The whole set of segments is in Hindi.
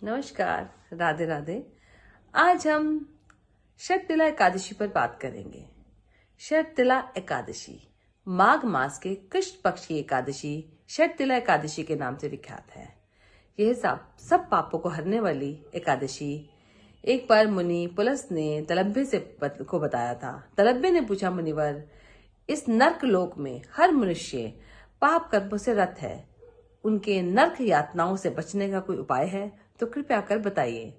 नमस्कार, राधे राधे। आज हम शततिला एकादशी पर बात करेंगे। शततिला एकादशी माघ मास के कृष्ण पक्ष की एकादशी शततिला एकादशी के नाम से विख्यात है। यह सब पापों को हरने वाली एकादशी एक बार मुनि पुलस ने तलब्बे को बताया था। तलब्बे ने पूछा, मुनिवर, इस नर्क लोक में हर मनुष्य पाप कर्मों से रत है, उनके नर्क यातनाओं से बचने का कोई उपाय है तो कृपया कर बताइए।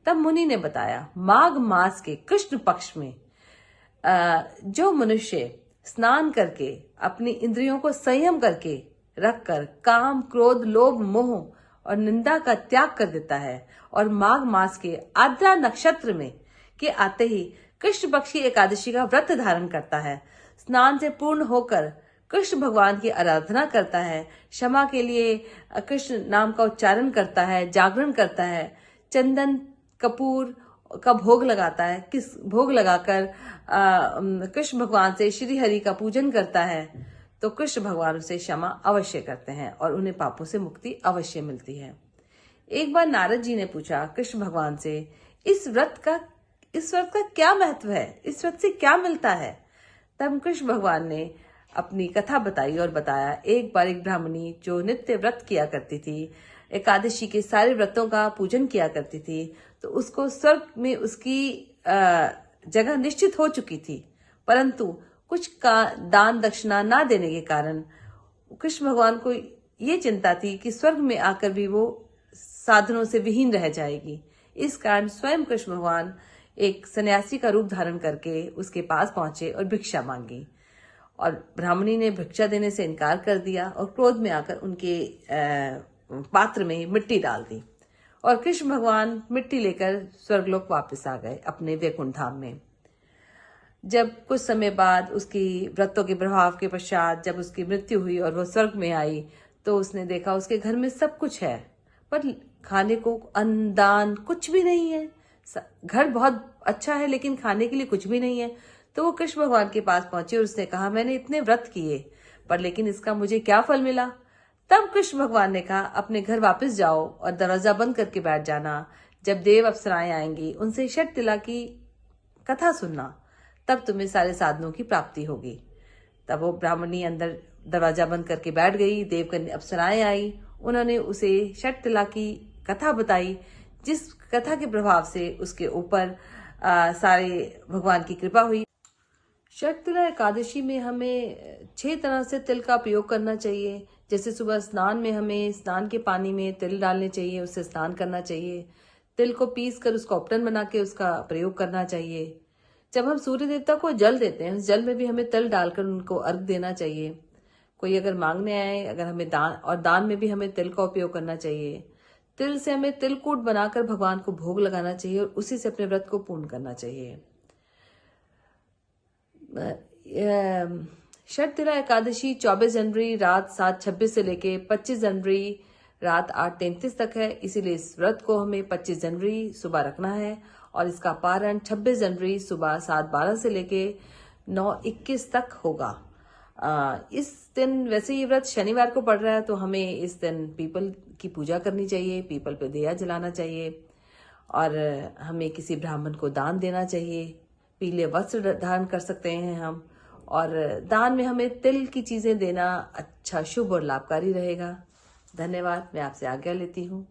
तब मुनि ने बताया, माघ मास के कृष्ण पक्ष में जो मनुष्य स्नान करके अपनी इंद्रियों को संयम करके रखकर काम, क्रोध, लोभ, मोह और निंदा का त्याग कर देता है और माघ मास के आद्रा नक्षत्र में के आते ही कृष्ण पक्ष की एकादशी का व्रत धारण करता है, स्नान से पूर्ण होकर कृष्ण भगवान की आराधना करता है, क्षमा के लिए कृष्ण नाम का उच्चारण करता है, जागरण करता है, चंदन कपूर का भोग लगाता है, भोग लगाकर कृष्ण भगवान से श्री हरि का पूजन करता है, तो कृष्ण भगवान उसे क्षमा अवश्य करते हैं और उन्हें पापों से मुक्ति अवश्य मिलती है। एक बार नारद जी ने पूछा कृष्ण भगवान से, इस व्रत का क्या महत्व है, इस व्रत से क्या मिलता है? तब कृष्ण भगवान ने अपनी कथा बताई और बताया, एक बार एक ब्राह्मणी जो नित्य व्रत किया करती थी, एकादशी के सारे व्रतों का पूजन किया करती थी, तो उसको स्वर्ग में उसकी जगह निश्चित हो चुकी थी, परंतु कुछ का दान दक्षिणा ना देने के कारण कृष्ण भगवान को ये चिंता थी कि स्वर्ग में आकर भी वो साधनों से विहीन रह जाएगी। इस कारण स्वयं कृष्ण भगवान एक सन्यासी का रूप धारण करके उसके पास पहुंचे और भिक्षा मांगी, और ब्राह्मणी ने भिक्षा देने से इनकार कर दिया और क्रोध में आकर उनके पात्र में मिट्टी डाल दी और कृष्ण भगवान मिट्टी लेकर स्वर्गलोक वापस आ गए अपने वैकुंठ धाम में। जब कुछ समय बाद उसकी व्रतों के प्रभाव के पश्चात जब उसकी मृत्यु हुई और वो स्वर्ग में आई, तो उसने देखा उसके घर में सब कुछ है पर खाने को अन्न दान कुछ भी नहीं है। घर बहुत अच्छा है लेकिन खाने के लिए कुछ भी नहीं है। तो वो कृष्ण भगवान के पास पहुंचे और उसने कहा, मैंने इतने व्रत किए पर लेकिन इसका मुझे क्या फल मिला? तब कृष्ण भगवान ने कहा, अपने घर वापस जाओ और दरवाजा बंद करके बैठ जाना। जब देव अप्सराएं आएंगी उनसे शततिला की कथा सुनना, तब तुम्हें सारे साधनों की प्राप्ति होगी। तब वो ब्राह्मणी अंदर दरवाजा बंद करके बैठ गई। देवकन्या अप्सराएं आई, उन्होंने उसे शततिला की कथा बताई, जिस कथा के प्रभाव से उसके ऊपर सारे भगवान की कृपा हुई। शततिला एकादशी में हमें 6 तरह से तिल का प्रयोग करना चाहिए। जैसे सुबह स्नान में हमें स्नान के पानी में तिल डालने चाहिए, उससे स्नान करना चाहिए। तिल को पीस कर उसका उपटन बना के उसका प्रयोग करना चाहिए। जब हम सूर्य देवता को जल देते हैं, उस जल में भी हमें तिल डालकर उनको अर्घ देना चाहिए। कोई अगर मांगने आए, अगर हमें दान में भी हमें तिल का उपयोग करना चाहिए। तिल से हमें तिलकूट बनाकर भगवान को भोग लगाना चाहिए और उसी से अपने व्रत को पूर्ण करना चाहिए। शततिला एकादशी 24 जनवरी रात 7:26 से लेके 25 जनवरी रात 8:33 तक है, इसीलिए इस व्रत को हमें 25 जनवरी सुबह रखना है और इसका पारण 26 जनवरी सुबह 7:12 से लेके 9:21 तक होगा। इस दिन वैसे ये व्रत शनिवार को पड़ रहा है, तो हमें इस दिन पीपल की पूजा करनी चाहिए, पीपल पे दिया जलाना चाहिए और हमें किसी ब्राह्मण को दान देना चाहिए। पीले वस्त्र धारण कर सकते हैं हम, और दान में हमें तिल की चीजें देना अच्छा, शुभ और लाभकारी रहेगा। धन्यवाद। मैं आपसे आज्ञा लेती हूँ।